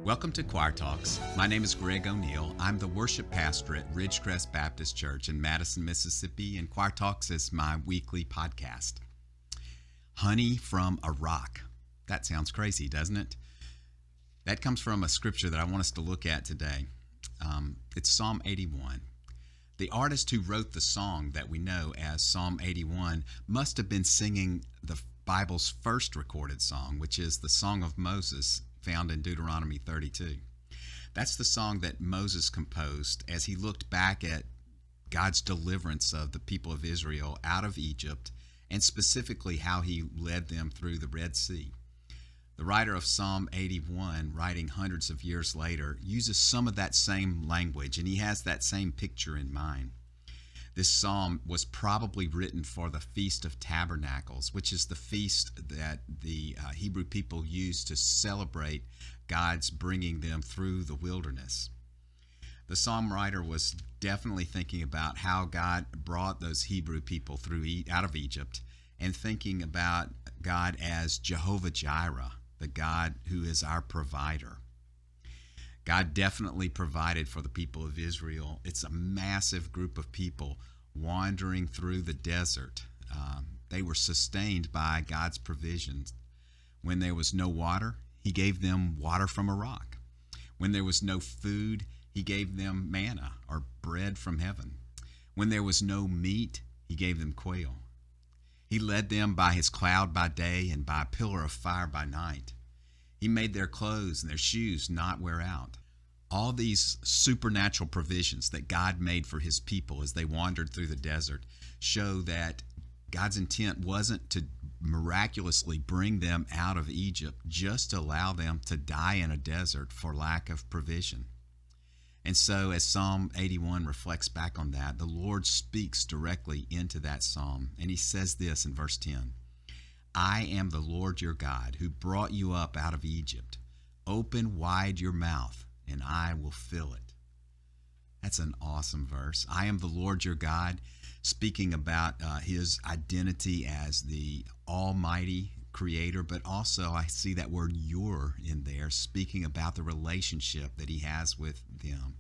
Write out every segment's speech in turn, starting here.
Welcome to Choir Talks. My name is Greg O'Neill. I'm the worship pastor at Ridgecrest Baptist Church in Madison, Mississippi, and Choir Talks is my weekly podcast. Honey from a rock. That sounds crazy, doesn't it? That comes from a scripture that I want us to look at today. It's Psalm 81. The artist who wrote the song that we know as Psalm 81 must have been singing the Bible's first recorded song, which is the Song of Moses, found in Deuteronomy 32. That's the song that Moses composed as he looked back at God's deliverance of the people of Israel out of Egypt, and specifically how he led them through the Red Sea. The writer of Psalm 81, writing hundreds of years later, uses some of that same language, and he has that same picture in mind. This psalm was probably written for the Feast of Tabernacles, which is the feast that the Hebrew people used to celebrate God's bringing them through the wilderness. The psalm writer was definitely thinking about how God brought those Hebrew people out of Egypt, and thinking about God as Jehovah Jireh, the God who is our provider. God definitely provided for the people of Israel. It's a massive group of people wandering through the desert. They were sustained by God's provisions. When there was no water, he gave them water from a rock. When there was no food, he gave them manna, or bread from heaven. When there was no meat, he gave them quail. He led them by his cloud by day and by a pillar of fire by night. He made their clothes and their shoes not wear out. All these supernatural provisions that God made for his people as they wandered through the desert show that God's intent wasn't to miraculously bring them out of Egypt, just to allow them to die in a desert for lack of provision. And so as Psalm 81 reflects back on that, the Lord speaks directly into that psalm, and he says this in verse 10. I am the Lord your God who brought you up out of Egypt. Open wide your mouth, and I will fill it. That's an awesome verse. I am the Lord your God, speaking about his identity as the almighty creator, but also I see that word your in there, speaking about the relationship that he has with them.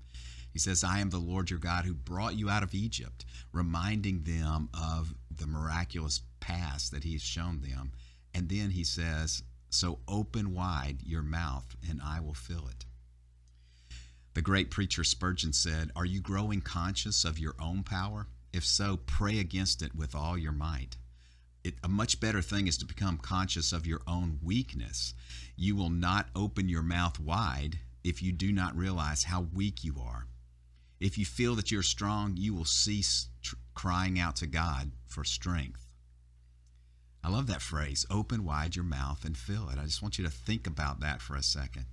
He says, I am the Lord your God who brought you out of Egypt, reminding them of the miraculous past that he's shown them. And then he says, so open wide your mouth and I will fill it. The great preacher Spurgeon said, are you growing conscious of your own power? If so, pray against it with all your might. A much better thing is to become conscious of your own weakness. You will not open your mouth wide if you do not realize how weak you are. If you feel that you're strong, you will cease crying out to God for strength. I love that phrase, open wide your mouth and fill it. I just want you to think about that for a second.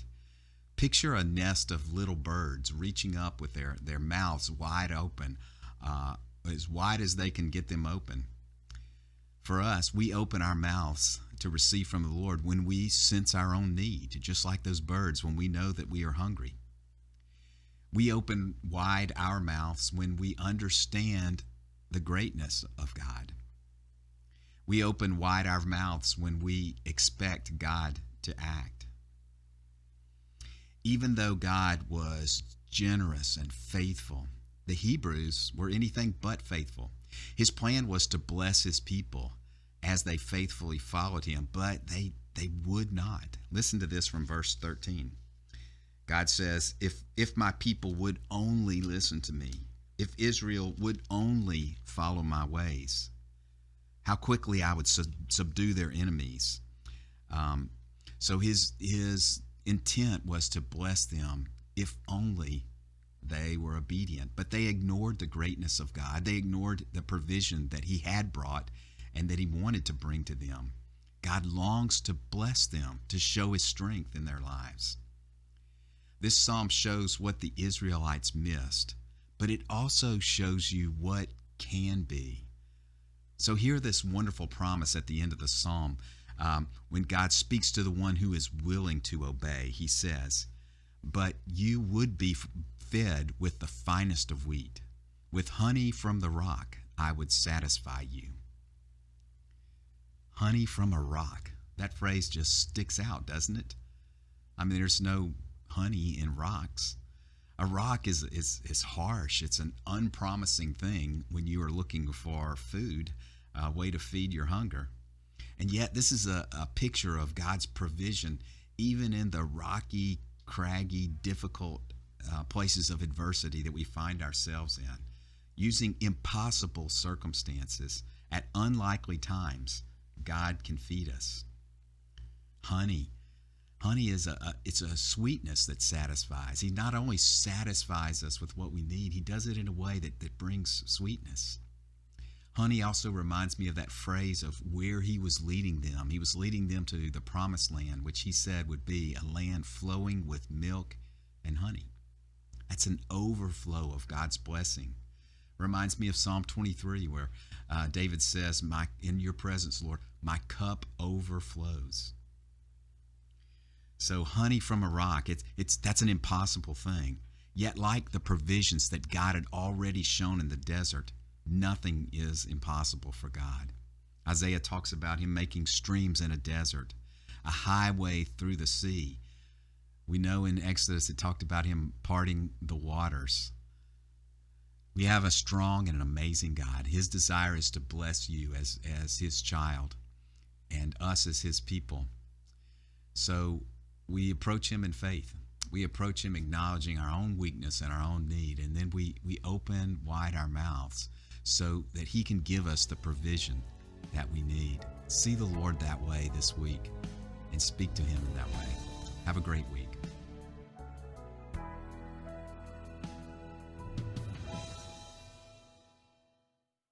Picture a nest of little birds reaching up with their mouths wide open, as wide as they can get them open. For us, we open our mouths to receive from the Lord when we sense our own need, just like those birds when we know that we are hungry. We open wide our mouths when we understand the greatness of God. We open wide our mouths when we expect God to act. Even though God was generous and faithful, the Hebrews were anything but faithful. His plan was to bless his people as they faithfully followed him, but they would not. Listen to this from verse 13. God says, if my people would only listen to me, if Israel would only follow my ways, how quickly I would subdue their enemies. So his intent was to bless them if only they were obedient. But they ignored the greatness of God. They ignored the provision that he had brought and that he wanted to bring to them. God longs to bless them, to show his strength in their lives. This psalm shows what the Israelites missed, but it also shows you what can be. So hear this wonderful promise at the end of the psalm. When God speaks to the one who is willing to obey, he says, but you would be fed with the finest of wheat. With honey from the rock, I would satisfy you. Honey from a rock. That phrase just sticks out, doesn't it? I mean, there's no honey in rocks. A rock is harsh. It's an unpromising thing when you are looking for food, a way to feed your hunger. And yet, this is a picture of God's provision, even in the rocky, craggy, difficult places of adversity that we find ourselves in. Using impossible circumstances at unlikely times, God can feed us. Honey is it's a sweetness that satisfies. He not only satisfies us with what we need, he does it in a way that brings sweetness. Honey also reminds me of that phrase of where he was leading them. He was leading them to the promised land, which he said would be a land flowing with milk and honey. That's an overflow of God's blessing. Reminds me of Psalm 23, where David says, in your presence, Lord, my cup overflows. So honey from a rock, that's an impossible thing. Yet like the provisions that God had already shown in the desert, nothing is impossible for God. Isaiah talks about him making streams in a desert, a highway through the sea. We know in Exodus it talked about him parting the waters. We have a strong and an amazing God. His desire is to bless you as his child and us as his people. So we approach him in faith. We approach him acknowledging our own weakness and our own need, and then we open wide our mouths so that he can give us the provision that we need. See the Lord that way this week and speak to him in that way. Have a great week.